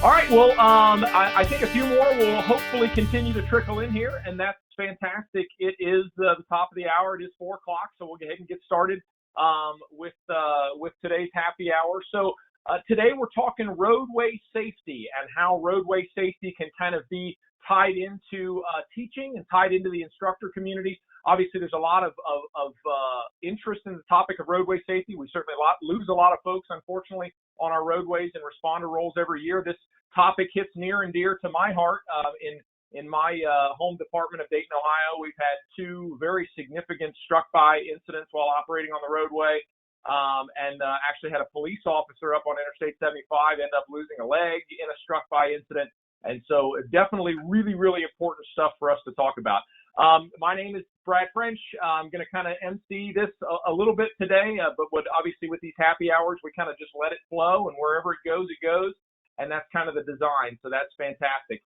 All right, well, I think a few more will hopefully continue to trickle in here, and that's fantastic. It is the top of the hour. It is 4 o'clock, so we'll go ahead and get started with today's happy hour. So today we're talking roadway safety and how roadway safety can kind of be tied into teaching and tied into the instructor community. Obviously, there's a lot of interest in the topic of roadway safety. We certainly lose a lot of folks, unfortunately, on our roadways and responder roles every year. This topic hits near and dear to my heart. In my home department of Dayton, Ohio, we've had 2 very significant struck-by incidents while operating on the roadway, and actually had a police officer up on Interstate 75 end up losing a leg in a struck-by incident. And so definitely really, really important stuff for us to talk about. My name is Brad French. I'm going to kind of MC this a little bit today, but obviously with these happy hours, we kind of just let it flow, and wherever it goes, it goes. And that's kind of the design. So that's fantastic.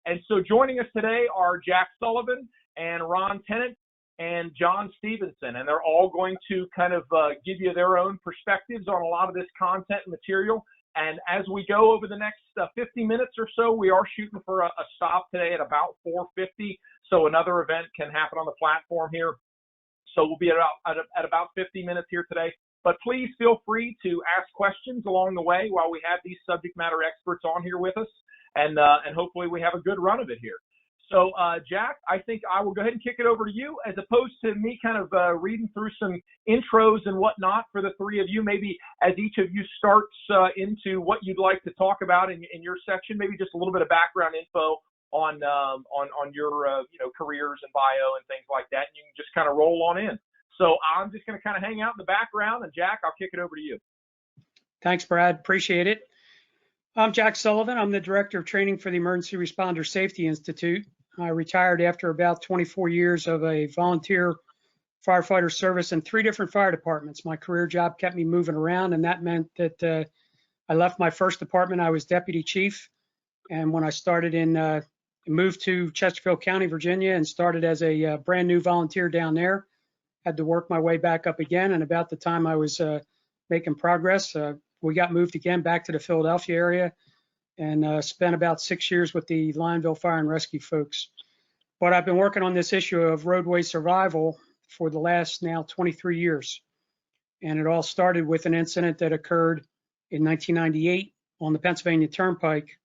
And so joining us today are Jack Sullivan and Ron Tennant and John Stevenson, and they're all going to kind of give you their own perspectives on a lot of this content and material. And as we go over the next 50 minutes or so, we are shooting for a stop today at about 4:50. So another event can happen on the platform here. So we'll be at about 50 minutes here today. But please feel free to ask questions along the way while we have these subject matter experts on here with us. And hopefully we have a good run of it here. So, Jack, I think I will go ahead and kick it over to you, as opposed to me kind of reading through some intros and whatnot for the 3 of you. Maybe as each of you starts into what you'd like to talk about in your section, maybe just a little bit of background info on your careers and bio and things like that, and you can just kind of roll on in. So I'm just going to kind of hang out in the background, and Jack, I'll kick it over to you. Thanks, Brad. Appreciate it. I'm Jack Sullivan. I'm the Director of Training for the Emergency Responder Safety Institute. I retired after about 24 years of a volunteer firefighter service in 3 different fire departments. My career job kept me moving around, and that meant that I left my first department. I was deputy chief, and when I started moved to Chesterfield County, Virginia, and started as a brand new volunteer down there. Had to work my way back up again, and about the time I was making progress, we got moved again back to the Philadelphia area, and spent about 6 years with the Lionville Fire and Rescue folks. But I've been working on this issue of roadway survival for the last now 23 years. And it all started with an incident that occurred in 1998 on the Pennsylvania Turnpike,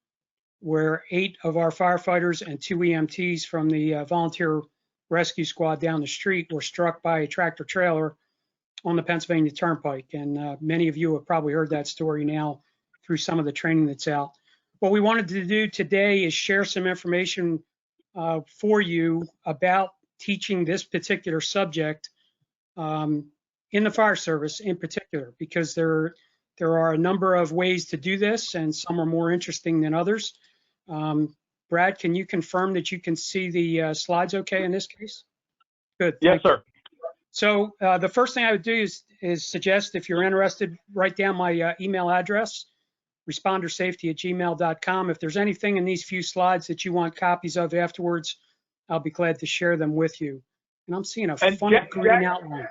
where 8 of our firefighters and 2 EMTs from the volunteer rescue squad down the street were struck by a tractor trailer on the Pennsylvania Turnpike. And many of you have probably heard that story now through some of the training that's out. What we wanted to do today is share some information for you about teaching this particular subject in the fire service in particular, because there are a number of ways to do this, and some are more interesting than others. Brad, can you confirm that you can see the slides okay in this case? Good. Yes, sir. So the first thing I would do is suggest, if you're interested, write down my email address, respondersafety@gmail.com. If there's anything in these few slides that you want copies of afterwards, I'll be glad to share them with you. And I'm seeing a funny green outline.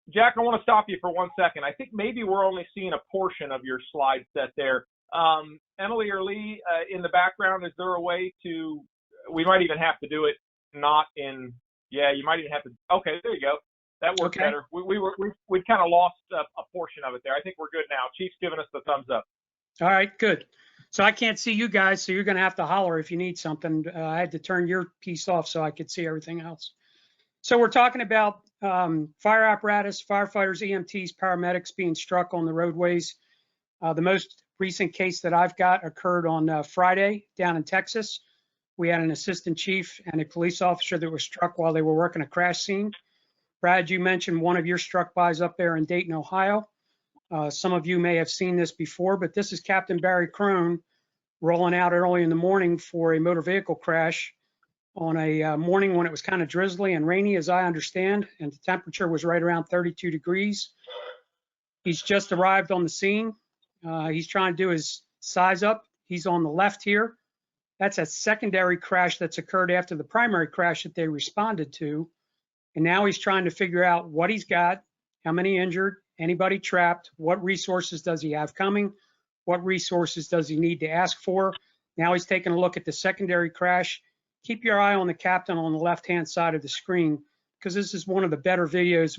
Jack, I want to stop you for 1 second. I think maybe we're only seeing a portion of your slide set there. Emily or Lee, in the background, is there a way to, we might even have to do it not in, yeah, you might even have to, okay, there you go. That works better. We kind of lost a portion of it there. I think we're good now. Chief's giving us the thumbs up. All right, good. So I can't see you guys, so you're going to have to holler if you need something. I had to turn your piece off so I could see everything else. So we're talking about fire apparatus, firefighters, EMTs, paramedics being struck on the roadways. The most recent case that I've got occurred on Friday down in Texas. We had an assistant chief and a police officer that was struck while they were working a crash scene. Brad, you mentioned one of your struck-bys up there in Dayton, Ohio. Some of you may have seen this before, but this is Captain Barry Crone rolling out early in the morning for a motor vehicle crash on a morning when it was kind of drizzly and rainy, as I understand, and the temperature was right around 32 degrees. He's just arrived on the scene. He's trying to do his size up. He's on the left here. That's a secondary crash that's occurred after the primary crash that they responded to. And now he's trying to figure out what he's got, how many injured, anybody trapped, what resources does he have coming, What resources does he need to ask for? Now he's taking a look at the secondary crash. Keep your eye on the captain on the left-hand side of the screen, because this is one of the better videos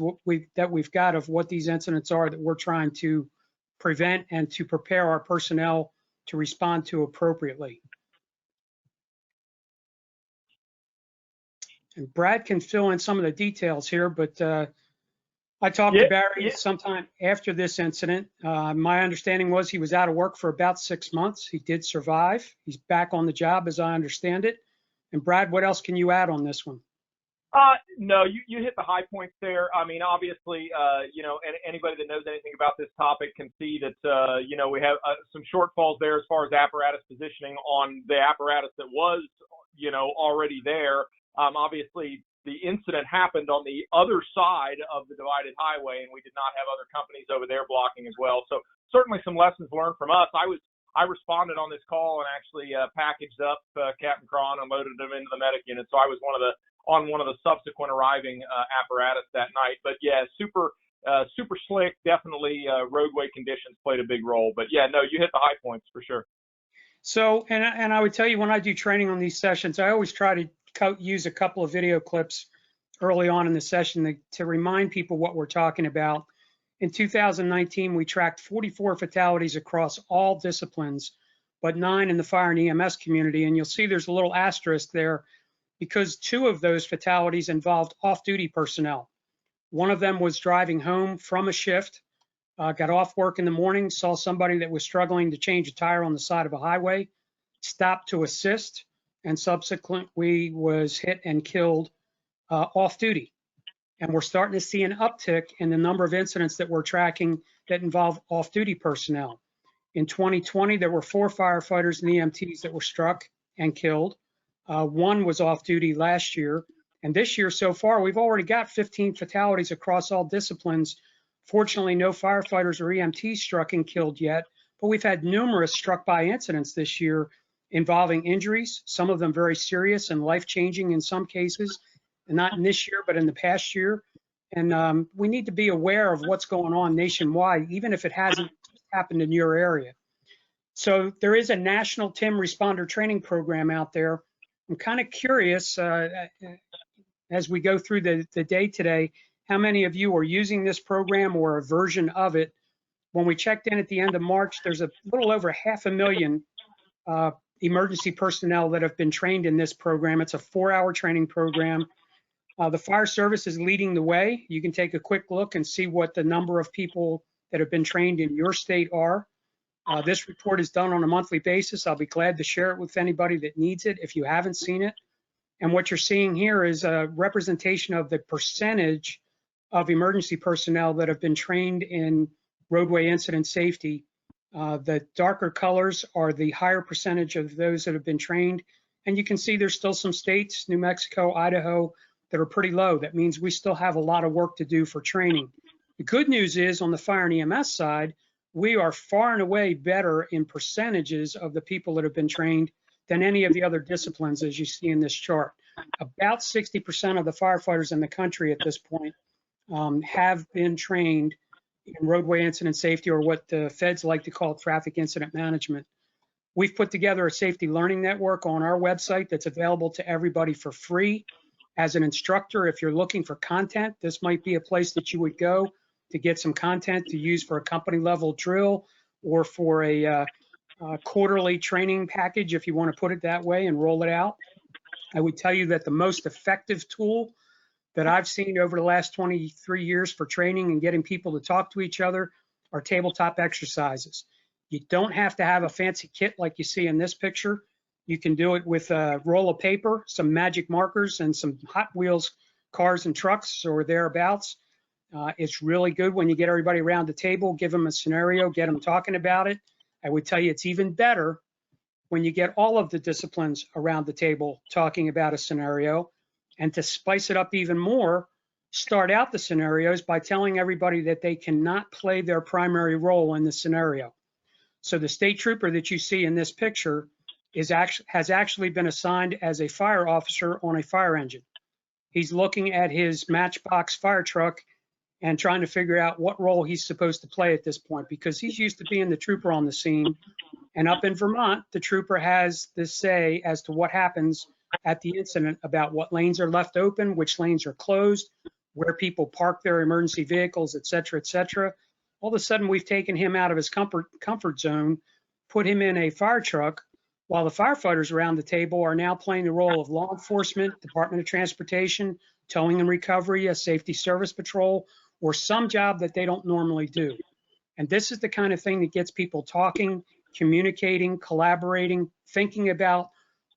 that we've got of what these incidents are that we're trying to prevent and to prepare our personnel to respond to appropriately. And Brad can fill in some of the details here, but I talked to Barry sometime after this incident. My understanding was he was out of work for about 6 months. He did survive. He's back on the job, as I understand it. And Brad, what else can you add on this one? No, you hit the high points there. I mean, obviously, anybody that knows anything about this topic can see that, we have some shortfalls there as far as apparatus positioning on the apparatus that was, already there. Obviously, the incident happened on the other side of the divided highway, and we did not have other companies over there blocking as well. So certainly some lessons learned from us. I responded on this call and actually packaged up Captain Cron and loaded them into the medic unit. So I was on one of the subsequent arriving apparatus that night. But yeah, super slick. Definitely roadway conditions played a big role. But yeah, no, you hit the high points for sure. So, and I would tell you, when I do training on these sessions, I always try to use a couple of video clips early on in the session to remind people what we're talking about. In 2019, we tracked 44 fatalities across all disciplines, but 9 in the fire and EMS community. And you'll see there's a little asterisk there because 2 of those fatalities involved off-duty personnel. One of them was driving home from a shift, got off work in the morning, saw somebody that was struggling to change a tire on the side of a highway, stopped to assist, and subsequently was hit and killed off-duty. And we're starting to see an uptick in the number of incidents that we're tracking that involve off-duty personnel. In 2020, there were 4 firefighters and EMTs that were struck and killed. 1 was off-duty last year. And this year so far, we've already got 15 fatalities across all disciplines. Fortunately, no firefighters or EMTs struck and killed yet, but we've had numerous struck-by incidents this year involving injuries, some of them very serious and life-changing in some cases, and not in this year, but in the past year. And we need to be aware of what's going on nationwide, even if it hasn't happened in your area. So there is a national TIM responder training program out there. I'm kind of curious, as we go through the day today, how many of you are using this program or a version of it? When we checked in at the end of March, there's a little over 500,000 emergency personnel that have been trained in this program. It's a 4-hour training program. The fire service is leading the way. You can take a quick look and see what the number of people that have been trained in your state are. This report is done on a monthly basis. I'll be glad to share it with anybody that needs it if you haven't seen it. And what you're seeing here is a representation of the percentage of emergency personnel that have been trained in roadway incident safety. The darker colors are the higher percentage of those that have been trained. And you can see there's still some states, New Mexico, Idaho, that are pretty low. That means we still have a lot of work to do for training. The good news is on the fire and EMS side, we are far and away better in percentages of the people that have been trained than any of the other disciplines, as you see in this chart. About 60% of the firefighters in the country at this point have been trained in roadway incident safety, or what the feds like to call traffic incident management. We've put together a safety learning network on our website that's available to everybody for free. As an instructor, if you're looking for content, this might be a place that you would go to get some content to use for a company level drill or for a quarterly training package, if you want to put it that way, and roll it out. I would tell you that the most effective tool that I've seen over the last 23 years for training and getting people to talk to each other are tabletop exercises. You don't have to have a fancy kit like you see in this picture. You can do it with a roll of paper, some magic markers, and some Hot Wheels cars and trucks or thereabouts. It's really good when you get everybody around the table, give them a scenario, get them talking about it. I would tell you it's even better when you get all of the disciplines around the table talking about a scenario. And to spice it up even more, start out the scenarios by telling everybody that they cannot play their primary role in the scenario. So the state trooper that you see in this picture has actually been assigned as a fire officer on a fire engine. He's looking at his matchbox fire truck and trying to figure out what role he's supposed to play at this point, because he's used to being the trooper on the scene. And up in Vermont, the trooper has the say as to what happens at the incident about what lanes are left open, which lanes are closed, where people park their emergency vehicles, et cetera, et cetera. All of a sudden, we've taken him out of his comfort zone, put him in a fire truck, while the firefighters around the table are now playing the role of law enforcement, Department of Transportation, towing and recovery, a safety service patrol, or some job that they don't normally do. And this is the kind of thing that gets people talking, communicating, collaborating, thinking about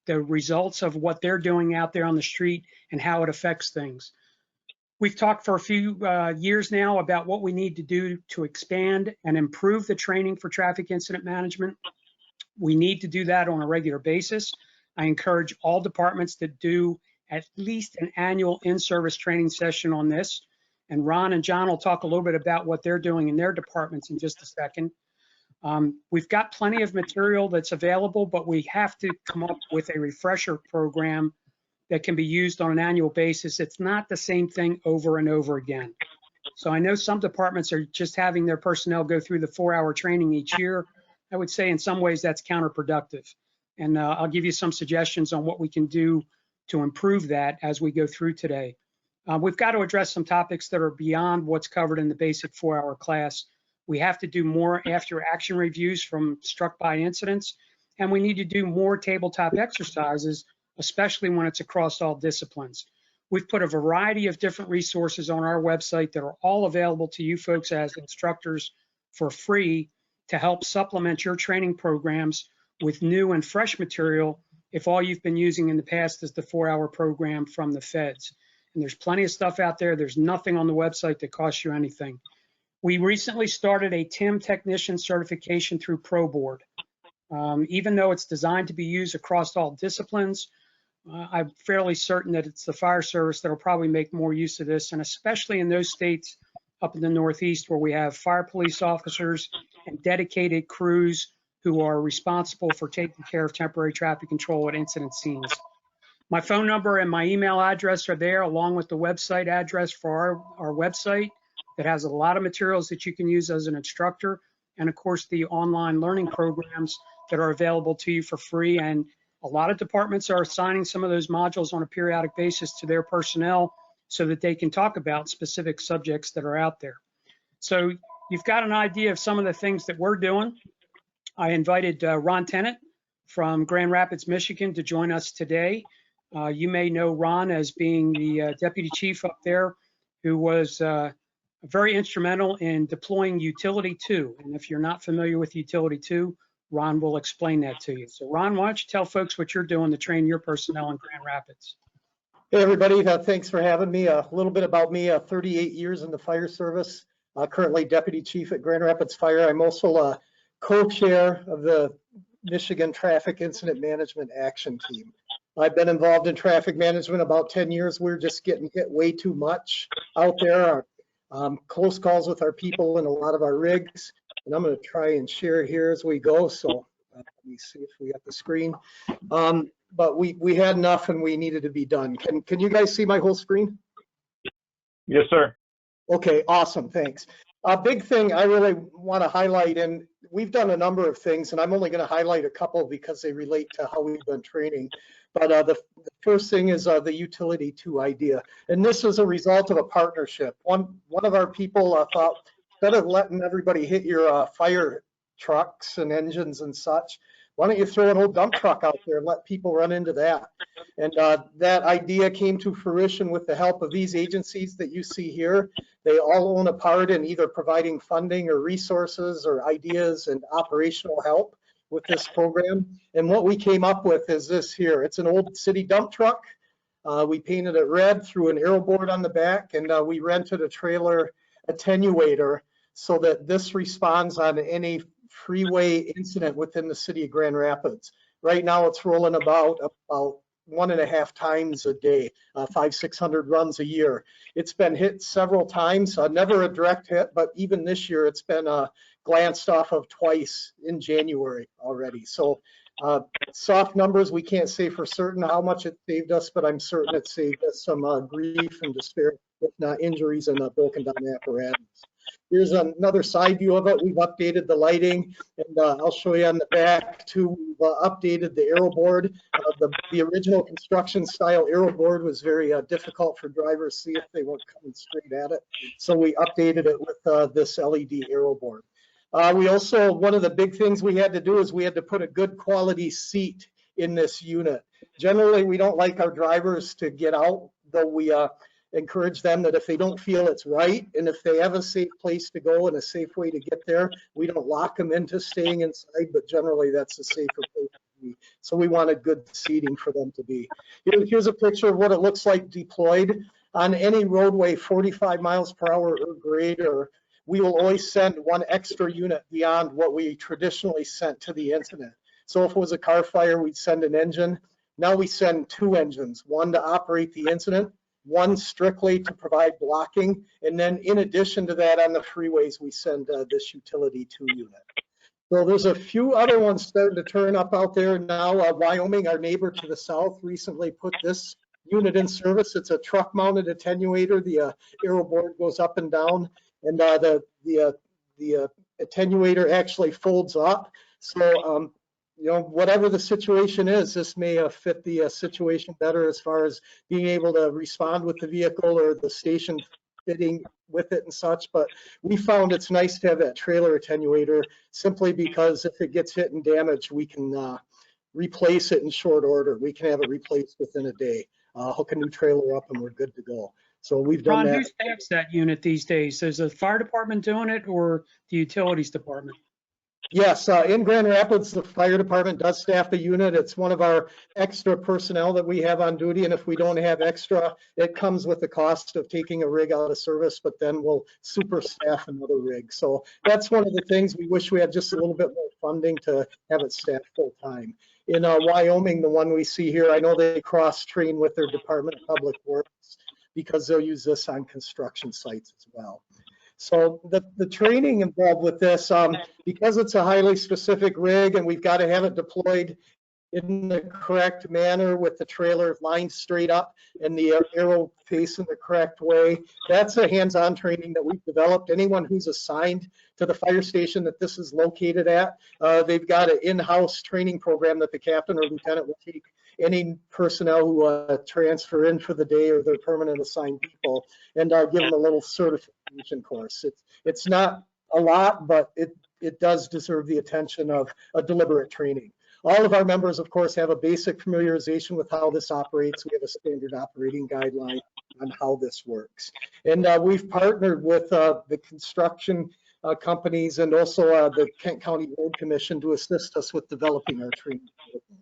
the results of what they're doing out there on the street and how it affects things. We've talked for a few years now about what we need to do to expand and improve the training for traffic incident management. We need to do that on a regular basis. I encourage all departments to do at least an annual in-service training session on this. And Ron and John will talk a little bit about what they're doing in their departments in just a second. We've got plenty of material that's available, but we have to come up with a refresher program that can be used on an annual basis. It's not the same thing over and over again. So I know some departments are just having their personnel go through the 4-hour training each year. I would say in some ways that's counterproductive. And I'll give you some suggestions on what we can do to improve that as we go through today. We've got to address some topics that are beyond what's covered in the basic 4-hour class. We have to do more after action reviews from struck by incidents, and we need to do more tabletop exercises, especially when it's across all disciplines. We've put a variety of different resources on our website that are all available to you folks as instructors for free to help supplement your training programs with new and fresh material if all you've been using in the past is the 4-hour program from the feds. And there's plenty of stuff out there. There's nothing on the website that costs you anything. We recently started a TIM technician certification through ProBoard. Even though it's designed to be used across all disciplines, I'm fairly certain that it's the fire service that'll probably make more use of this, and especially in those states up in the Northeast where we have fire police officers and dedicated crews who are responsible for taking care of temporary traffic control at incident scenes. My phone number and my email address are there, along with the website address for our website that has a lot of materials that you can use as an instructor, and of course the online learning programs that are available to you for free. And a lot of departments are assigning some of those modules on a periodic basis to their personnel so that they can talk about specific subjects that are out there. So you've got an idea of some of the things that we're doing. I invited Ron Tennant from Grand Rapids, Michigan to join us today. You may know Ron as being the deputy chief up there who was very instrumental in deploying Utility 2. And if you're not familiar with Utility 2, Ron will explain that to you. So Ron, why don't you tell folks what you're doing to train your personnel in Grand Rapids? Hey everybody, thanks for having me. A little bit about me, 38 years in the fire service, currently deputy chief at Grand Rapids Fire. I'm also a co-chair of the Michigan Traffic Incident Management Action Team. I've been involved in traffic management about 10 years. We're just getting hit way too much out there. Close calls with our people and a lot of our rigs. And I'm going to try and share here as we go. So let me see if we got the screen. But we had enough and we needed to be done. Can you guys see my whole screen? Yes, sir. Okay, awesome, thanks. A big thing I really want to highlight, and we've done a number of things, and I'm only going to highlight a couple because they relate to how we've been training. But the first thing is the Utility 2 idea. And this is a result of a partnership. One of our people thought, instead of letting everybody hit your fire trucks and engines and such, why don't you throw an old dump truck out there and let people run into that? And that idea came to fruition with the help of these agencies that you see here. They all own a part in either providing funding or resources or ideas and operational help with this program. And what we came up with is this here. It's an old city dump truck. We painted it red, threw an aero board on the back, and we rented a trailer attenuator so that this responds on any freeway incident within the city of Grand Rapids. Right now it's rolling about 1.5 times a day, 500-600 runs a year. It's been hit several times, never a direct hit, but even this year it's been glanced off of twice in January already. So soft numbers, we can't say for certain how much it saved us, but I'm certain it saved us some grief and despair if not injuries and broken down apparatus. Here's another side view of it. We've updated the lighting, and I'll show you on the back too. We've updated the aero board. The original construction style aero board was very difficult for drivers to see if they weren't coming straight at it. So we updated it with this LED aero board. We also, one of the big things we had to do is we had to put a good quality seat in this unit. Generally, we don't like our drivers to get out, though we encourage them that if they don't feel it's right, and if they have a safe place to go and a safe way to get there, we don't lock them into staying inside, but generally that's a safer place to be. So we wanted good seating for them to be. Here's a picture of what it looks like deployed. On any roadway 45 miles per hour or greater, we will always send one extra unit beyond what we traditionally sent to the incident. So if it was a car fire, we'd send an engine. Now we send 2 engines, one to operate the incident, one strictly to provide blocking, and then in addition to that, on the freeways, we send this utility 2 unit. So there's a few other ones starting to turn up out there now. Wyoming, our neighbor to the south, recently put this unit in service. It's a truck-mounted attenuator. The aero board goes up and down, and the attenuator actually folds up. So you know, whatever the situation is, this may fit the situation better as far as being able to respond with the vehicle or the station fitting with it and such. But we found it's nice to have that trailer attenuator simply because if it gets hit and damaged, we can replace it in short order. We can have it replaced within a day. Hook a new trailer up and we're good to go. So we've done Ron, that. who staffs that unit these days? Is the fire department doing it or the utilities department? Yes, in Grand Rapids, the fire department does staff the unit. It's one of our extra personnel that we have on duty, and if we don't have extra, it comes with the cost of taking a rig out of service, but then we'll super staff another rig. So that's one of the things we wish we had just a little bit more funding to have it staffed full time. In Wyoming, the one we see here, I know they cross-train with their Department of Public Works because they'll use this on construction sites as well. So the training involved with this, because it's a highly specific rig and we've got to have it deployed in the correct manner with the trailer lined straight up and the aero facing the correct way, that's a hands-on training that we've developed. Anyone who's assigned to the fire station that this is located at, they've got an in-house training program that the captain or lieutenant will take any personnel who transfer in for the day or their permanent assigned people and give them a little certification course. It's not a lot, but it does deserve the attention of a deliberate training. All of our members, of course, have a basic familiarization with how this operates. We have a standard operating guideline on how this works. And we've partnered with the construction companies and also the Kent County Road Commission to assist us with developing our training.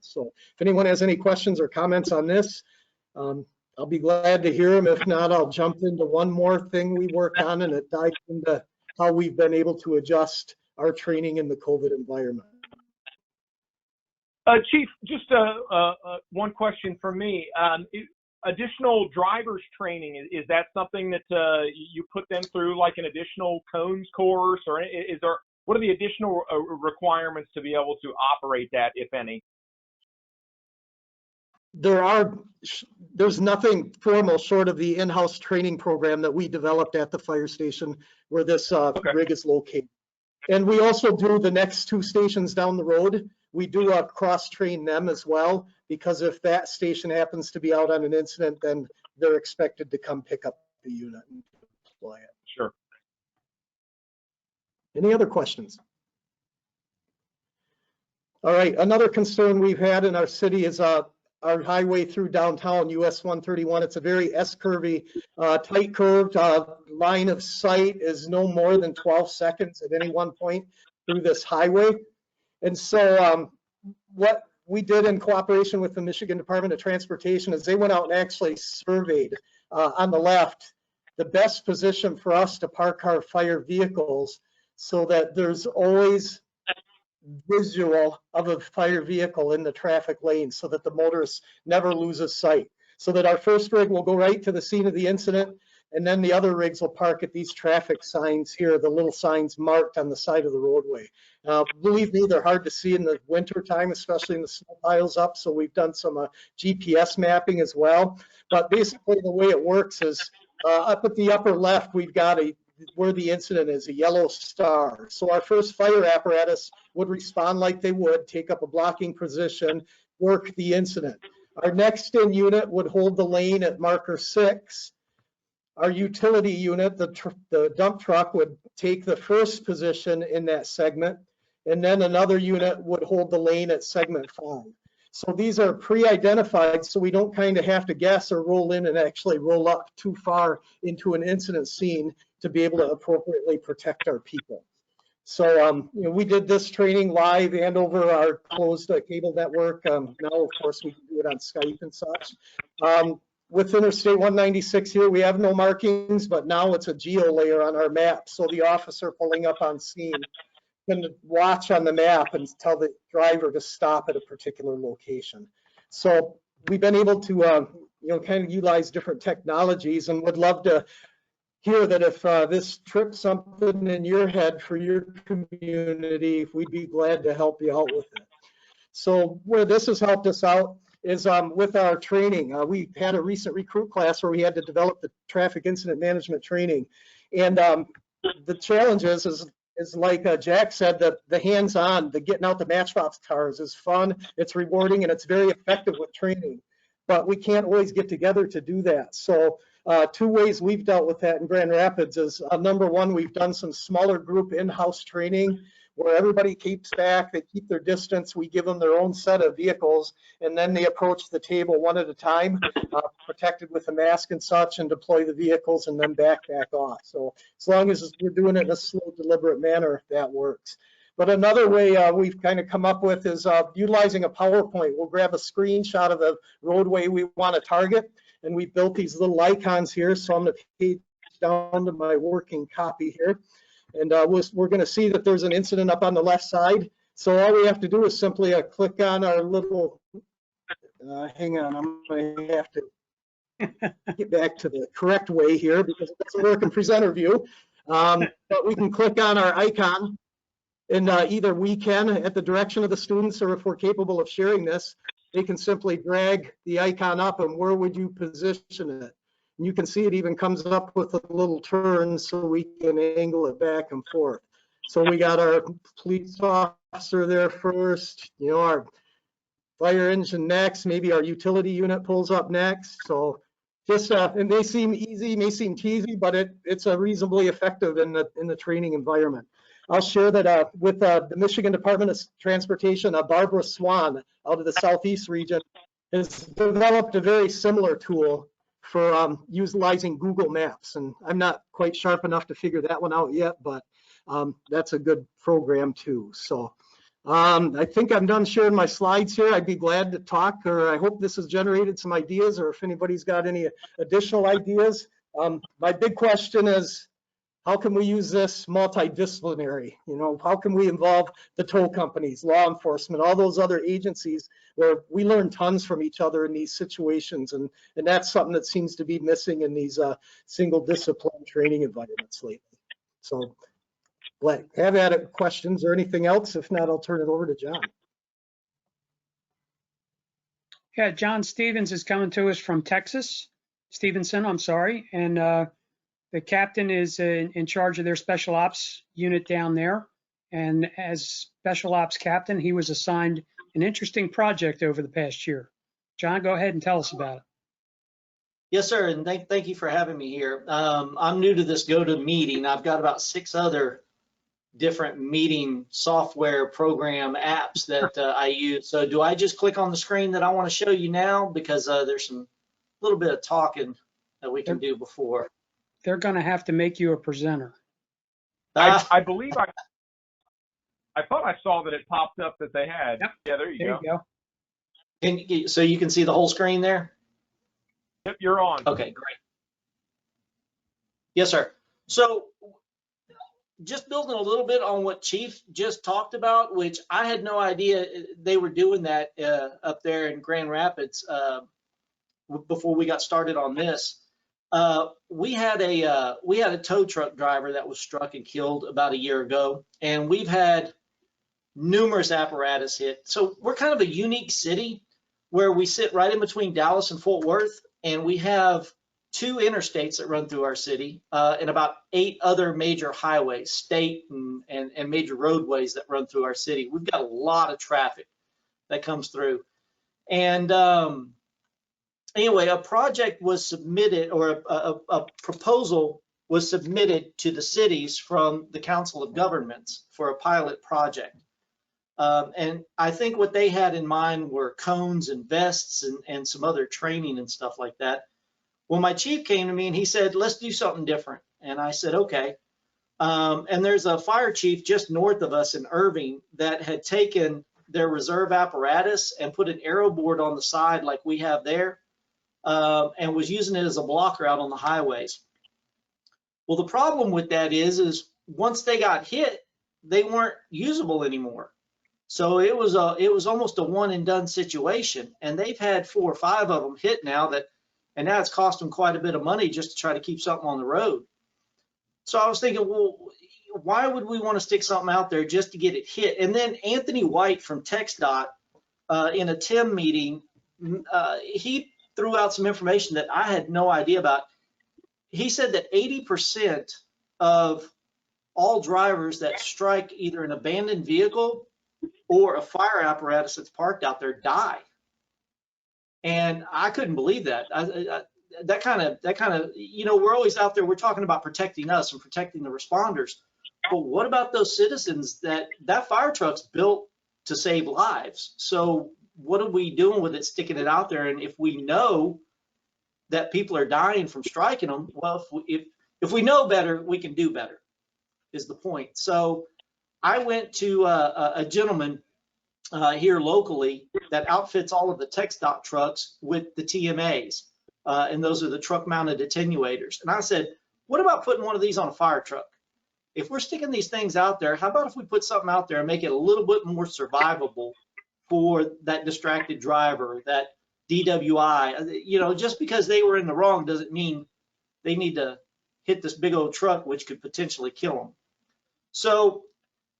So if anyone has any questions or comments on this, I'll be glad to hear them. If not, I'll jump into one more thing we work on, and it dives into how we've been able to adjust our training in the COVID environment. Chief, just one question for me. Additional drivers training, is that something that you put them through, like an additional cones course, or is there, what are the additional requirements to be able to operate that, if any? There's nothing formal short of the in-house training program that we developed at the fire station where this rig is located. And we also do the next 2 stations down the road. We do cross-train them as well, because if that station happens to be out on an incident, then they're expected to come pick up the unit and deploy it. Sure. Any other questions? All right, another concern we've had in our city is our highway through downtown, US 131. It's a very S-curvy, tight curved line of sight is no more than 12 seconds at any one point through this highway. And so what we did in cooperation with the Michigan Department of Transportation is they went out and actually surveyed on the left the best position for us to park our fire vehicles so that there's always visual of a fire vehicle in the traffic lane so that the motorist never loses sight. So that our first rig will go right to the scene of the incident, and then the other rigs will park at these traffic signs here, the little signs marked on the side of the roadway. Believe me, they're hard to see in the winter time, especially when the snow piles up. So we've done some GPS mapping as well. But basically the way it works is Up at the upper left, we've got where the incident is, a yellow star. So our first fire apparatus would respond like they would, take up a blocking position, work the incident. Our next in unit would hold the lane at marker 6. Our utility unit, the dump truck, would take the first position in that segment, and then another unit would hold the lane at segment 5. So these are pre-identified, so we don't kind of have to guess or roll in and actually roll up too far into an incident scene to be able to appropriately protect our people. So we did this training live and over our closed cable network. Now, of course, we can do it on Skype and such. With Interstate 196 here, we have no markings, but now it's a geo layer on our map. So the officer pulling up on scene can watch on the map and tell the driver to stop at a particular location. So we've been able to kind of utilize different technologies, and would love to hear that if this trips something in your head for your community, we'd be glad to help you out with it. So where this has helped us out is with our training. We had a recent recruit class where we had to develop the traffic incident management training. And the challenge is like Jack said, that the hands-on, the getting out the matchbox cars is fun, it's rewarding, and it's very effective with training. But we can't always get together to do that. So 2 ways we've dealt with that in Grand Rapids is number 1, we've done some smaller group in-house training where everybody keeps back, they keep their distance, we give them their own set of vehicles, and then they approach the table one at a time, protected with a mask and such, and deploy the vehicles and then back off. So as long as we're doing it in a slow, deliberate manner, that works. But another way we've kind of come up with is utilizing a PowerPoint. We'll grab a screenshot of the roadway we want to target, and we built these little icons here. So I'm going to page down to my working copy here. And we're going to see that there's an incident up on the left side. So all we have to do is simply click on our little, hang on, I'm going to have to get back to the correct way here because it doesn't work in presenter view. But we can click on our icon, and either we can, at the direction of the students, or if we're capable of sharing this, they can simply drag the icon up, and where would you position it? And you can see it even comes up with a little turn so we can angle it back and forth. So we got our police officer there first, our fire engine next, maybe our utility unit pulls up next. So just, and they seem easy, may seem cheesy, but it's reasonably effective in the training environment. I'll share that with the Michigan Department of Transportation, Barbara Swan out of the Southeast region has developed a very similar tool for utilizing Google Maps. And I'm not quite sharp enough to figure that one out yet, but that's a good program too. So I think I'm done sharing my slides here. I'd be glad to talk, or I hope this has generated some ideas, or if anybody's got any additional ideas. My big question is, how can we use this multidisciplinary? How can we involve the tow companies, law enforcement, all those other agencies where we learn tons from each other in these situations? And that's something that seems to be missing in these single discipline training environments lately. So have at it, questions or anything else? If not, I'll turn it over to John. Yeah, John Stevens is coming to us from Texas. Stevenson, I'm sorry. And the captain is in charge of their special ops unit down there. And as special ops captain, he was assigned an interesting project over the past year. John, go ahead and tell us about it. Yes, sir. And thank you for having me here. I'm new to this GoToMeeting. I've got about 6 other different meeting software program apps that I use. So do I just click on the screen that I want to show you now? Because there's some little bit of talking that we can do before. They're going to have to make you a presenter. I believe I thought I saw that it popped up that they had. Yep. Yeah, there you go. So you can see the whole screen there? Yep, you're on. Okay, great. Yes, sir. So just building a little bit on what Chief just talked about, which I had no idea they were doing that up there in Grand Rapids before we got started on this. We had a tow truck driver that was struck and killed about a year ago, and we've had numerous apparatus hit. So we're kind of a unique city where we sit right in between Dallas and Fort Worth, and we have 2 interstates that run through our city, and about 8 other major highways, state and major roadways that run through our city. We've got a lot of traffic that comes through. And anyway, a project was submitted, or a proposal was submitted to the cities from the Council of Governments for a pilot project. And I think what they had in mind were cones and vests and some other training and stuff like that. Well, my chief came to me and he said, let's do something different. And I said, okay. And there's a fire chief just north of us in Irving that had taken their reserve apparatus and put an aero board on the side like we have there, and was using it as a blocker out on the highways. Well, the problem with that is once they got hit, they weren't usable anymore. So it was almost a one and done situation. And they've had 4 or 5 of them hit now, and now it's cost them quite a bit of money just to try to keep something on the road. So I was thinking, well, why would we want to stick something out there just to get it hit? And then Anthony White from TxDOT, in a TIM meeting, he threw out some information that I had no idea about. He said that 80% of all drivers that strike either an abandoned vehicle or a fire apparatus that's parked out there die. And I couldn't believe that. That kind of, you know, we're always out there, we're talking about protecting us and protecting the responders. But what about those citizens that fire truck's built to save lives? So what are we doing with it, sticking it out there? And if we know that people are dying from striking them, well, if we know better, we can do better, is the point. So I went to a gentleman here locally that outfits all of the TxDOT trucks with the TMAs, and those are the truck mounted attenuators. And I said, what about putting one of these on a fire truck? If we're sticking these things out there, how about if we put something out there and make it a little bit more survivable for that distracted driver, that DWI? You know, just because they were in the wrong doesn't mean they need to hit this big old truck, which could potentially kill them. So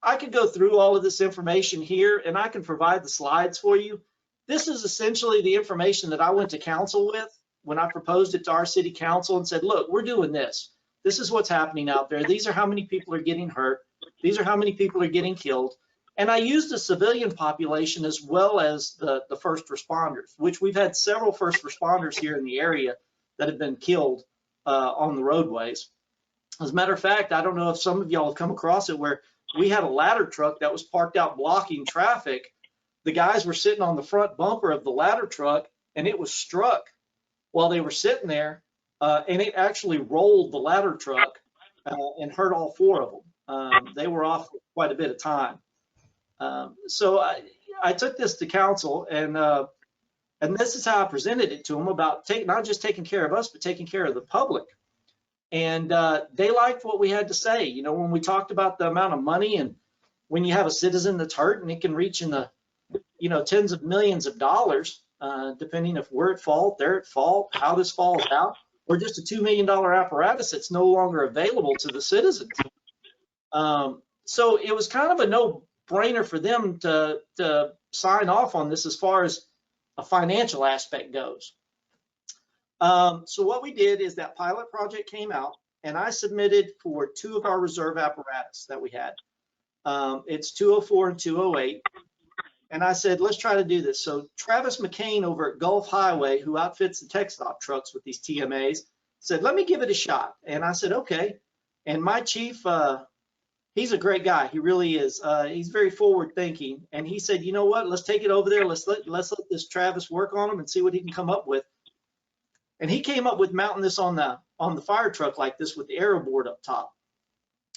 I could go through all of this information here, and I can provide the slides for you. This is essentially the information that I went to council with when I proposed it to our city council and said, look, we're doing this. This is what's happening out there. These are how many people are getting hurt. These are how many people are getting killed. And I used the civilian population as well as the first responders, which we've had several first responders here in the area that have been killed on the roadways. As a matter of fact, I don't know if some of y'all have come across it, where we had a ladder truck that was parked out blocking traffic. The guys were sitting on the front bumper of the ladder truck, and it was struck while they were sitting there, and it actually rolled the ladder truck and hurt all 4 of them. They were off for quite a bit of time. So I took this to council, and this is how I presented it to them about not just taking care of us, but taking care of the public. And they liked what we had to say. You know, when we talked about the amount of money, and when you have a citizen that's hurt and it can reach in the, you know, tens of millions of dollars, depending if we're at fault, they're at fault, how this falls out, or just a $2 million apparatus that's no longer available to the citizens. So it was kind of a no-brainer for them to sign off on this as far as a financial aspect goes. So what we did is that pilot project came out, and I submitted for 2 of our reserve apparatus that we had. It's 204 and 208. And I said, let's try to do this. So Travis McCain over at Gulf Highway, who outfits the TxDOT trucks with these TMAs, said, let me give it a shot. And I said, okay. And my chief, he's a great guy. He really is. He's very forward thinking. And he said, you know what, let's take it over there. Let's let this Travis work on him and see what he can come up with. And he came up with mounting this on the fire truck like this with the aero board up top.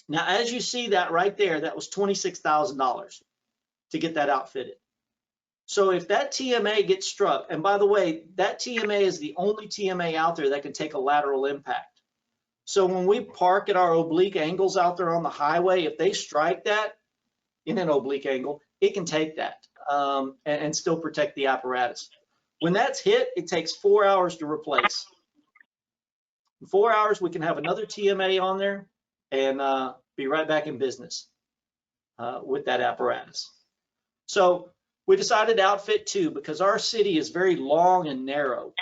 Now, as you see that right there, that was $26,000 to get that outfitted. So if that TMA gets struck, and by the way, that TMA is the only TMA out there that can take a lateral impact. So when we park at our oblique angles out there on the highway, if they strike that in an oblique angle, it can take that and still protect the apparatus. When that's hit, it takes 4 hours to replace. In 4 hours, we can have another TMA on there and be right back in business with that apparatus. So we decided to outfit 2 because our city is very long and narrow.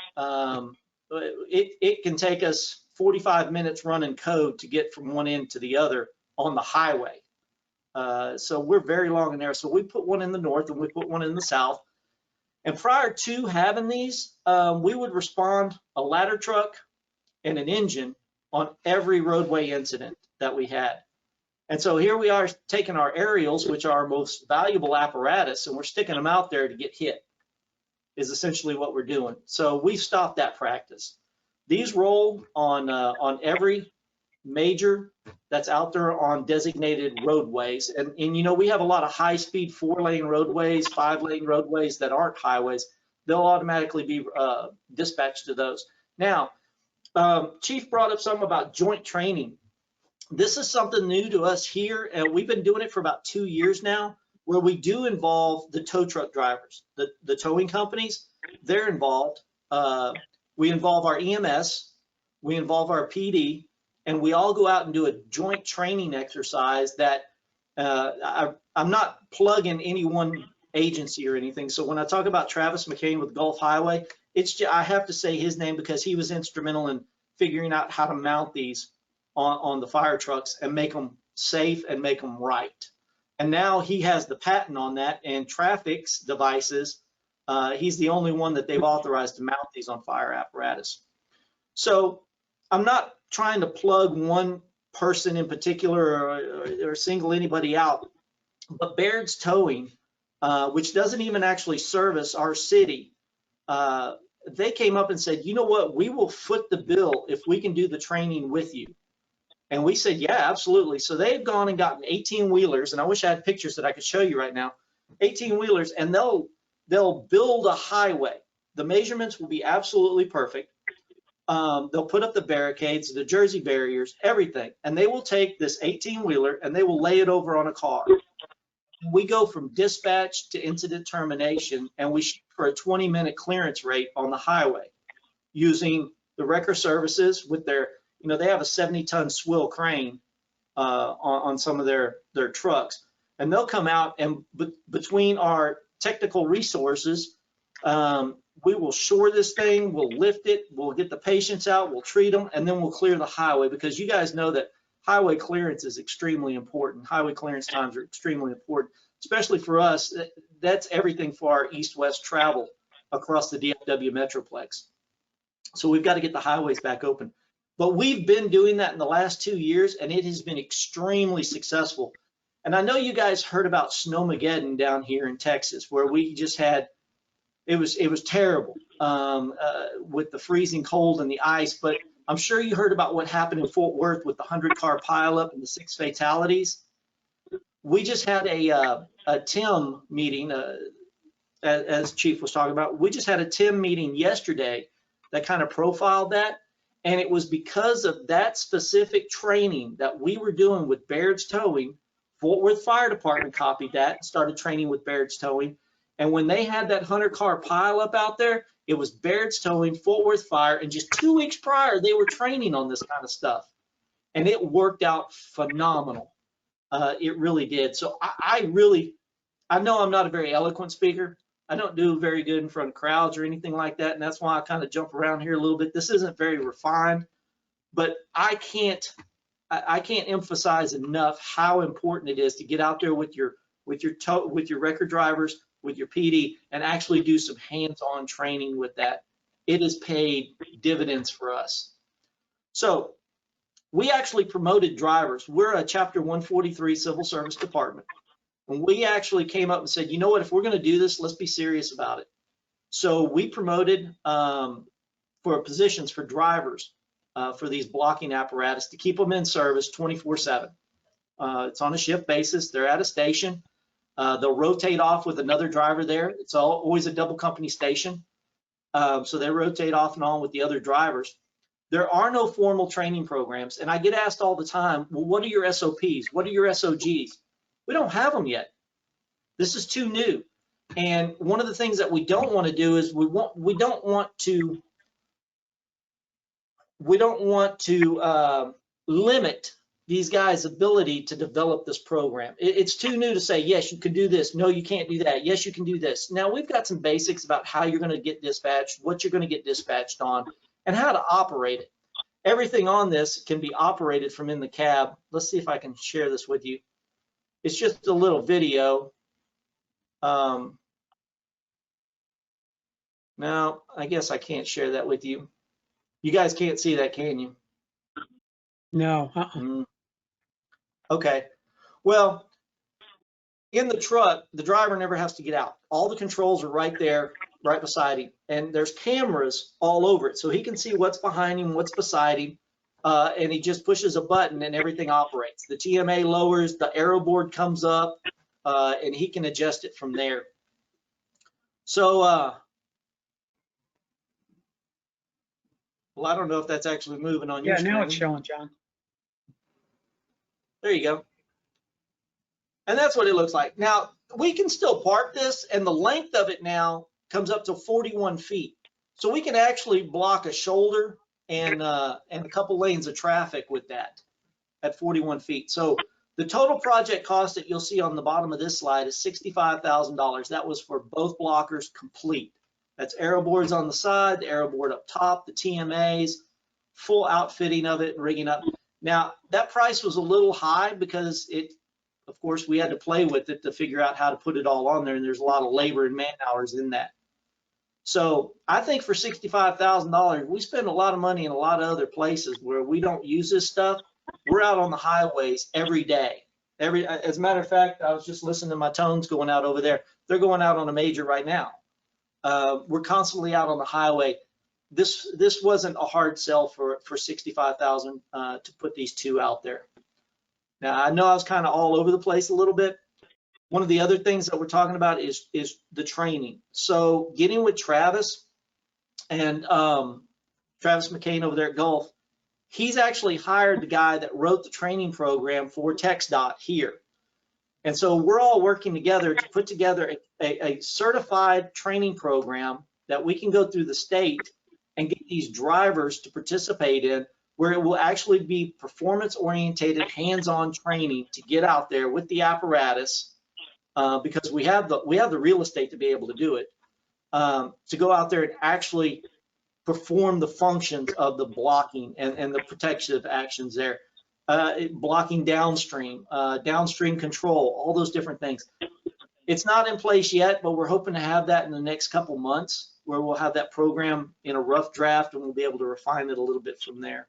it can take us 45 minutes running code to get from one end to the other on the highway. So we're very long in there. So we put one in the north and we put one in the south. And prior to having these, we would respond a ladder truck and an engine on every roadway incident that we had. And so here we are taking our aerials, which are our most valuable apparatus, and we're sticking them out there to get hit, is essentially what we're doing. So we've stopped that practice. These roll on every major that's out there on designated roadways. And you know, we have a lot of high-speed 4-lane roadways, 5-lane roadways that aren't highways. They'll automatically be dispatched to those. Now, Chief brought up something about joint training. This is something new to us here, and we've been doing it for about 2 years now, where we do involve the tow truck drivers, the towing companies. They're involved. We involve our EMS, we involve our PD, and we all go out and do a joint training exercise that I'm not plugging any one agency or anything. So when I talk about Travis McCain with Gulf Highway, it's just, I have to say his name because he was instrumental in figuring out how to mount these on the fire trucks and make them safe and make them right. And now he has the patent on that, and Traffic's devices, he's the only one that they've authorized to mount these on fire apparatus. So I'm not trying to plug one person in particular or single anybody out, but Baird's Towing, which doesn't even actually service our city, they came up and said, you know what, we will foot the bill if we can do the training with you. And we said, yeah, absolutely. So they've gone and gotten 18-wheelers, and I wish I had pictures that I could show you right now, 18-wheelers, and they'll build a highway. The measurements will be absolutely perfect. They'll put up the barricades, the Jersey barriers, everything, and they will take this 18-wheeler and they will lay it over on a car. We go from dispatch to incident termination, and we shoot for a 20-minute clearance rate on the highway using the wrecker services with their, you know, they have a 70-ton swill crane on some of their trucks, and they'll come out and between our technical resources, we will shore this thing, we'll lift it, we'll get the patients out, we'll treat them, and then we'll clear the highway, because you guys know that highway clearance is extremely important. Highway clearance times are extremely important, especially for us. That's everything for our east-west travel across the DFW Metroplex. So we've got to get the highways back open. But we've been doing that in the last 2 years, and it has been extremely successful. And I know you guys heard about Snowmageddon down here in Texas, where we just had, it was terrible with the freezing cold and the ice, but I'm sure you heard about what happened in Fort Worth with the 100-car pileup and the 6 fatalities. We just had a TIM meeting, as Chief was talking about. We just had a TIM meeting yesterday that kind of profiled that, and it was because of that specific training that we were doing with Baird's Towing. Fort Worth Fire Department copied that and started training with Baird's Towing. And when they had that 100-car pileup out there, it was Baird's Towing, Fort Worth Fire, and just 2 weeks prior, they were training on this kind of stuff. And it worked out phenomenal. It really did. So I know I'm not a very eloquent speaker. I don't do very good in front of crowds or anything like that, and that's why I kind of jump around here a little bit. This isn't very refined, but I can't emphasize enough how important it is to get out there with your record drivers, with your PD, and actually do some hands-on training with that. It has paid dividends for us. So we actually promoted drivers. We're a Chapter 143 Civil Service Department. And we actually came up and said, you know what, if we're going to do this, let's be serious about it. So we promoted for positions for drivers for these blocking apparatus to keep them in service 24/7. It's on a shift basis. They're at a station. They'll rotate off with another driver there. It's always a double company station. So they rotate off and on with the other drivers. There are no formal training programs. And I get asked all the time, well, what are your SOPs? What are your SOGs? We don't have them yet. This is too new. And one of the things that we don't want to do is we don't want to limit these guys' ability to develop this program. It's too new to say, yes, you can do this. No, you can't do that. Yes, you can do this. Now, we've got some basics about how you're going to get dispatched, what you're going to get dispatched on, and how to operate it. Everything on this can be operated from in the cab. Let's see if I can share this with you. It's just a little video. No, I guess I can't share that with you. You guys can't see that, can you? No. Okay. Well, in the truck, the driver never has to get out. All the controls are right there, right beside him. And there's cameras all over it. So he can see what's behind him, what's beside him. And he just pushes a button and everything operates. The TMA lowers, the aero board comes up, and he can adjust it from there. So, well, I don't know if that's actually moving on your Yeah, screen. now it's showing, John. There you go. And that's what it looks like. Now, we can still park this, and the length of it now comes up to 41 feet. So we can actually block a shoulder and a couple lanes of traffic with that at 41 feet. So the total project cost that you'll see on the bottom of this slide is $65,000. That was for both blockers complete. That's aero boards on the side, the aero board up top, the TMAs, full outfitting of it, rigging up. Now, that price was a little high because of course, we had to play with it to figure out how to put it all on there, and there's a lot of labor and man hours in that. So I think for $65,000, we spend a lot of money in a lot of other places where we don't use this stuff. We're out on the highways every day. As a matter of fact, I was just listening to my tones going out over there. They're going out on a major right now. We're constantly out on the highway. This wasn't a hard sell for $65,000 to put these two out there. Now, I know I was kind of all over the place a little bit. One of the other things that we're talking about is the training. So getting with Travis and Travis McCain over there at Gulf, he's actually hired the guy that wrote the training program for TxDOT here. And so we're all working together to put together a certified training program that we can go through the state and get these drivers to participate in, where it will actually be performance-oriented, hands-on training to get out there with the apparatus, because we have the real estate to be able to do it, to go out there and actually perform the functions of the blocking and the protective actions there, blocking downstream, downstream control, all those different things. It's not in place yet, but we're hoping to have that in the next couple months, where we'll have that program in a rough draft and we'll be able to refine it a little bit from there.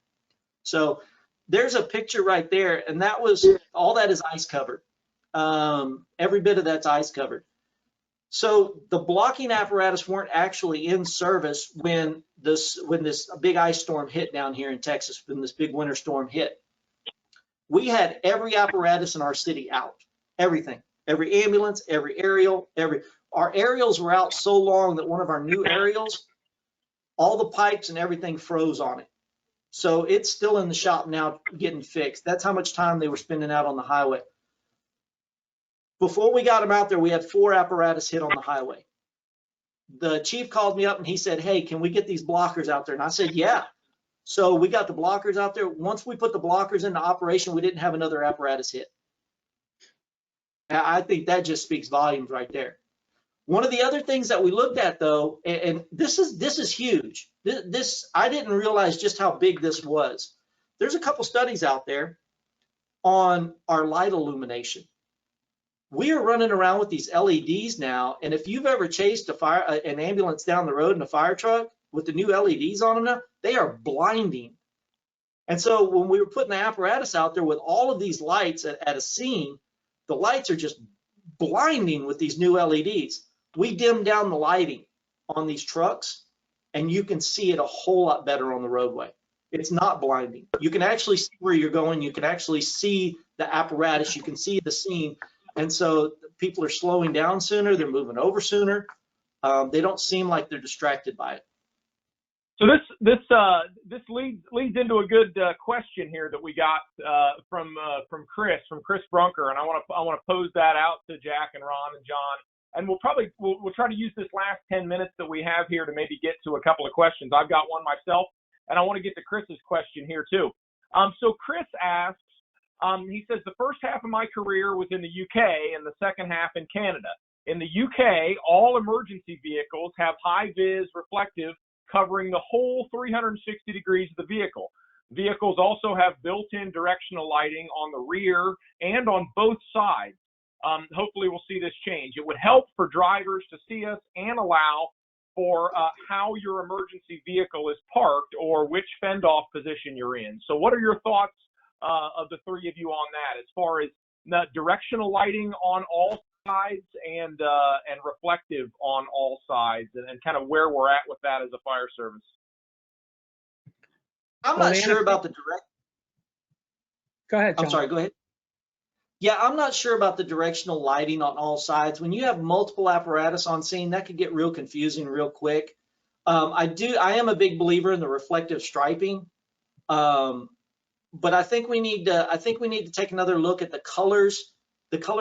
So there's a picture right there, and that was all that is ice covered. Every bit of that's ice covered. So the blocking apparatus weren't actually in service when this big ice storm hit down here in Texas, when this big winter storm hit. We had every apparatus in our city out, everything, every ambulance, every aerial, our aerials were out so long that one of our new aerials, all the pipes and everything froze on it. So it's still in the shop now getting fixed. That's how much time they were spending out on the highway. Before we got them out there, we had 4 apparatus hit on the highway. The chief called me up and he said, "Hey, can we get these blockers out there?" And I said, "Yeah." So we got the blockers out there. Once we put the blockers into operation, we didn't have another apparatus hit. I think that just speaks volumes right there. One of the other things that we looked at, though, and this is huge. This I didn't realize just how big this was. There's a couple studies out there on our light illumination. We are running around with these LEDs now, and if you've ever chased an ambulance down the road in a fire truck with the new LEDs on them now, they are blinding. And so when we were putting the apparatus out there with all of these lights at a scene, the lights are just blinding with these new LEDs. We dim down the lighting on these trucks, and you can see it a whole lot better on the roadway. It's not blinding. You can actually see where you're going. You can actually see the apparatus. You can see the scene. And so people are slowing down sooner. They're moving over sooner. They don't seem like they're distracted by it. So this leads into a good question here that we got from Chris Brunker, and I want to pose that out to Jack and Ron and John, and we'll try to use this last 10 minutes that we have here to maybe get to a couple of questions. I've got one myself, and I want to get to Chris's question here too. So Chris asks, he says, the first half of my career was in the UK and the second half in Canada. In the UK, all emergency vehicles have high-vis reflective covering the whole 360 degrees of the vehicle. Vehicles also have built-in directional lighting on the rear and on both sides. Hopefully we'll see this change. It would help for drivers to see us and allow for how your emergency vehicle is parked or which fend-off position you're in. So what are your thoughts of the three of you on that, as far as the directional lighting on all sides and reflective on all sides, and kind of where we're at with that as a fire service? I'm Well, not sure about the direct. Go ahead, John. I'm sorry, go ahead. Yeah, I'm not sure about the directional lighting on all sides. When you have multiple apparatus on scene, that could get real confusing real quick. I am a big believer in the reflective striping. But I think we need to take another look at the color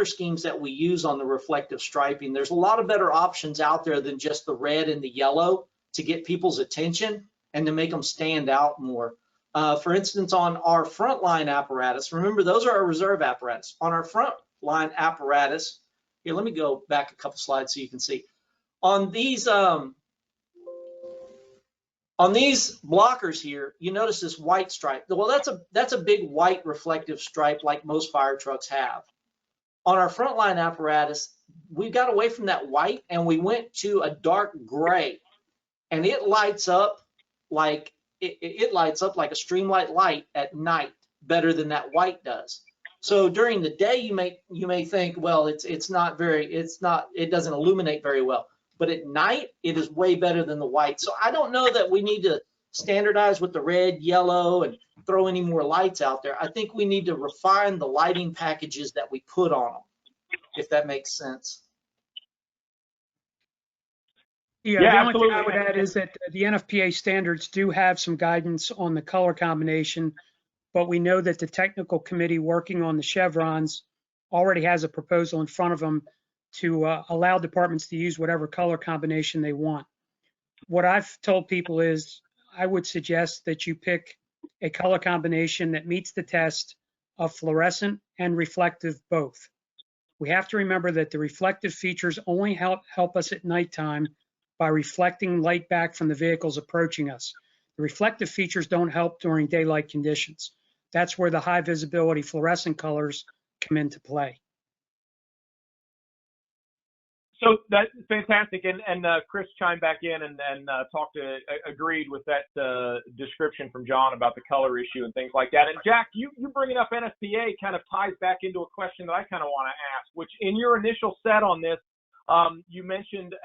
schemes that we use on the reflective striping. There's a lot of better options out there than just the red and the yellow to get people's attention and to make them stand out more. For instance, on our frontline apparatus, remember those are our reserve apparatus. On our frontline apparatus, here, let me go back a couple slides so you can see. On these blockers here, you notice this white stripe. Well, that's a big white reflective stripe like most fire trucks have. On our frontline apparatus, we got away from that white and we went to a dark gray, and it lights up like it lights up like a streamlight light at night better than that white does. So during the day, you may think, well, it doesn't illuminate very well. But at night, it is way better than the white. So I don't know that we need to standardize with the red, yellow, and throw any more lights out there. I think we need to refine the lighting packages that we put on them, if that makes sense. Yeah, the only thing I would add is that the NFPA standards do have some guidance on the color combination, but we know that the technical committee working on the chevrons already has a proposal in front of them to allow departments to use whatever color combination they want. What I've told people is I would suggest that you pick a color combination that meets the test of fluorescent and reflective both. We have to remember that the reflective features only help us at nighttime by reflecting light back from the vehicles approaching us. The reflective features don't help during daylight conditions. That's where the high visibility fluorescent colors come into play. So that's fantastic, and Chris chimed back in and agreed with that description from John about the color issue and things like that. And Jack, you bringing up NFPA kind of ties back into a question that I kind of want to ask, which in your initial set on this, you mentioned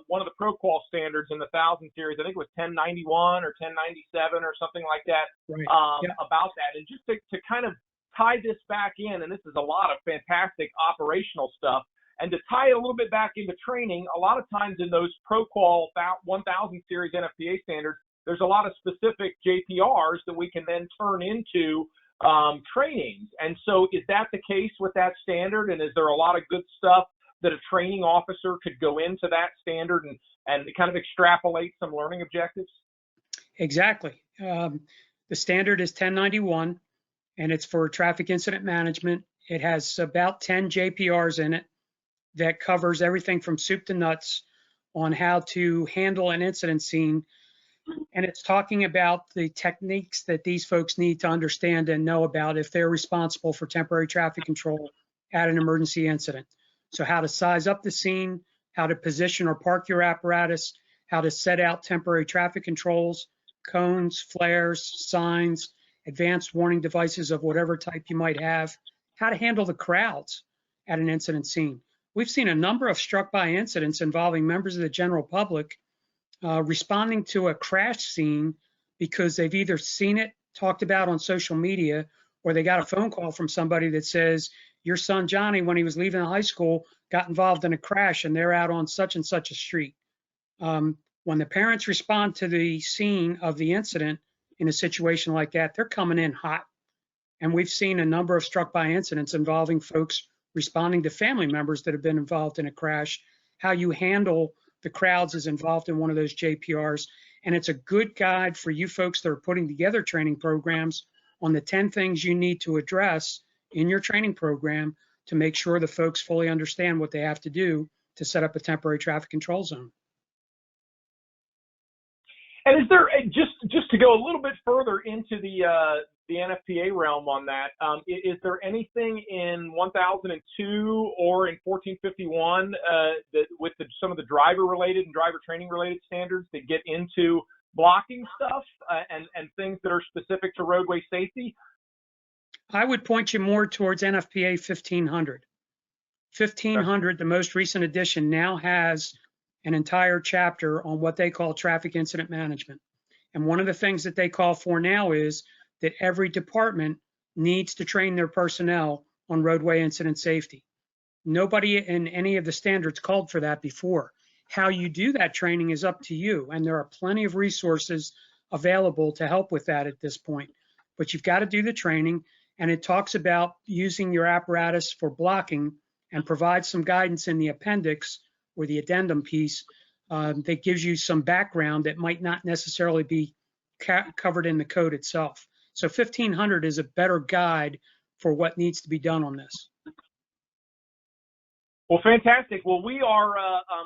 one of the ProQual standards in the 1000 series. I think it was 1091 or 1097 or something like that. Right. About that. And just to kind of tie this back in, and this is a lot of fantastic operational stuff. And to tie it a little bit back into training, a lot of times in those ProQual 1000 series NFPA standards, there's a lot of specific JPRs that we can then turn into trainings. And so is that the case with that standard? And is there a lot of good stuff that a training officer could go into that standard and kind of extrapolate some learning objectives? Exactly. The standard is 1091, and it's for traffic incident management. It has about 10 JPRs in it that covers everything from soup to nuts on how to handle an incident scene. And it's talking about the techniques that these folks need to understand and know about if they're responsible for temporary traffic control at an emergency incident. So how to size up the scene, how to position or park your apparatus, how to set out temporary traffic controls, cones, flares, signs, advanced warning devices of whatever type you might have, how to handle the crowds at an incident scene. We've seen a number of struck by incidents involving members of the general public responding to a crash scene because they've either seen it talked about on social media or they got a phone call from somebody that says, your son Johnny, when he was leaving high school, got involved in a crash and they're out on such and such a street. When the parents respond to the scene of the incident in a situation like that, they're coming in hot. And we've seen a number of struck by incidents involving folks responding to family members that have been involved in a crash. How you handle the crowds is involved in one of those JPRs. And it's a good guide for you folks that are putting together training programs on the 10 things you need to address in your training program to make sure the folks fully understand what they have to do to set up a temporary traffic control zone. And is there just to go a little bit further into the NFPA realm on that? Is there anything in 1002 or in 1451 that with some of the driver-related and driver training-related standards that get into blocking stuff and things that are specific to roadway safety? I would point you more towards NFPA 1500. 1500, the most recent edition, now has an entire chapter on what they call traffic incident management. And one of the things that they call for now is that every department needs to train their personnel on roadway incident safety. Nobody in any of the standards called for that before. How you do that training is up to you, and there are plenty of resources available to help with that at this point. But you've got to do the training, and it talks about using your apparatus for blocking and provides some guidance in the appendix or the addendum piece that gives you some background that might not necessarily be covered in the code itself. So 1500 is a better guide for what needs to be done on this. Well, fantastic. Well, we are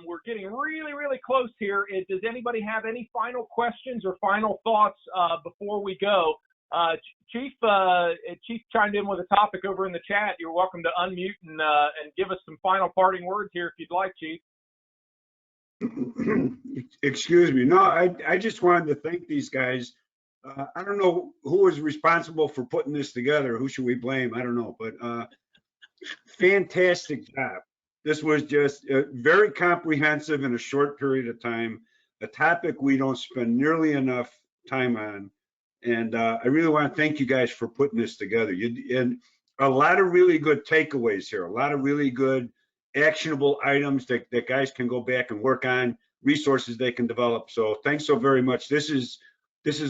we're getting really close here. Does anybody have any final questions or final thoughts before we go? Chief chimed in with a topic over in the chat. You're welcome to unmute and give us some final parting words here if you'd like, Chief. Excuse me. No, I just wanted to thank these guys. I don't know who was responsible for putting this together. Who should we blame? I don't know, but fantastic job. This was just very comprehensive in a short period of time, a topic we don't spend nearly enough time on. And I really want to thank you guys for putting this together. And a lot of really good takeaways here, a lot of really good actionable items that guys can go back and work on, resources they can develop. So thanks so very much. This is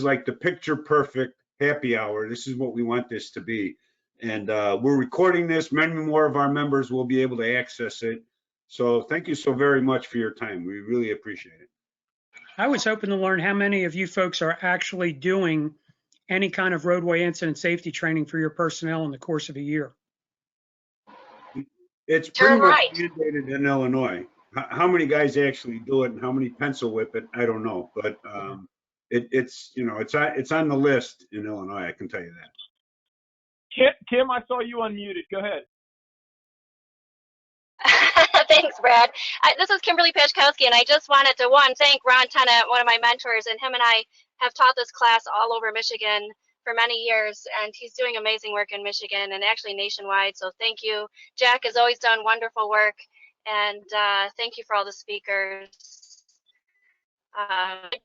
like the picture perfect happy hour. This is what we want this to be. And we're recording this. Many more of our members will be able to access it. So thank you so very much for your time. We really appreciate it. I was hoping to learn how many of you folks are actually doing any kind of roadway incident safety training for your personnel in the course of a year. It's pretty much mandated in Illinois. How many guys actually do it and how many pencil whip it, I don't know. But it's on the list in Illinois, I can tell you that. Kim, I saw you unmuted. Go ahead. Thanks, Brad. This is Kimberly Pachkowski, and I just wanted to, thank Ron Tennant, one of my mentors, and him and I have taught this class all over Michigan for many years, and he's doing amazing work in Michigan and actually nationwide, so thank you. Jack has always done wonderful work, and thank you for all the speakers.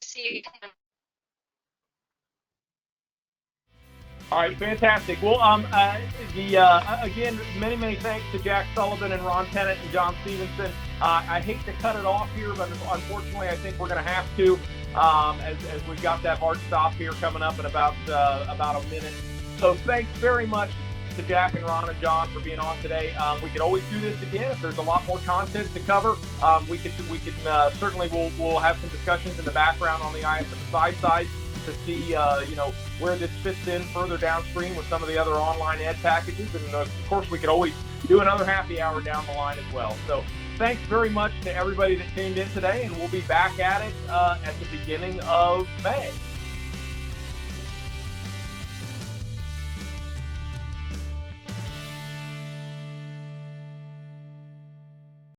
See you. All right, fantastic. Well, again, many thanks to Jack Sullivan and Ron Tennant and John Stevenson. I hate to cut it off here, but unfortunately, I think we're going to have to, as we've got that hard stop here coming up in about a minute. So thanks very much to Jack and Ron and John for being on today. We could always do this again if there's a lot more content to cover. We could certainly we'll have some discussions in the background on the ISFSI side to see where this fits in further downstream with some of the other online ed packages, and of course we could always do another happy hour down the line as well. So thanks very much to everybody that tuned in today, and we'll be back at it at the beginning of May.